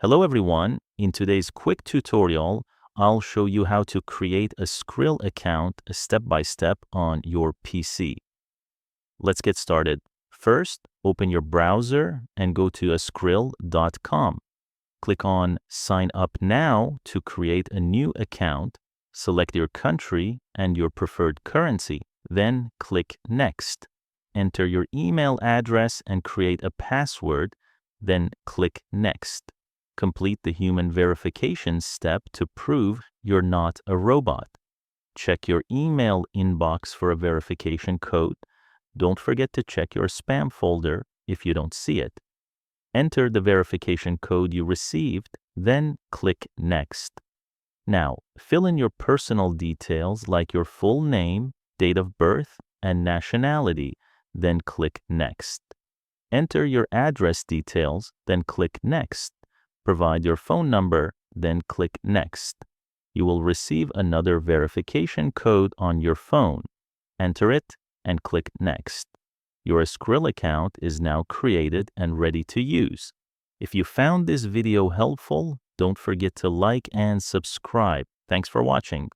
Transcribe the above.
Hello everyone, in today's quick tutorial, I'll show you how to create a Skrill account step by step on your PC. Let's get started. First, open your browser and go to skrill.com. Click on Sign Up Now to create a new account. Select your country and your preferred currency. Then click Next. Enter your email address and create a password. Then click Next. Complete the human verification step to prove you're not a robot. Check your email inbox for a verification code. Don't forget to check your spam folder if you don't see it. Enter the verification code you received, then click Next. Now, fill in your personal details like your full name, date of birth, and nationality, then click Next. Enter your address details, then click Next. Provide your phone number, then click Next. You will receive another verification code on your phone. Enter it and click Next. Your Skrill account is now created and ready to use. If you found this video helpful, don't forget to like and subscribe. Thanks for watching.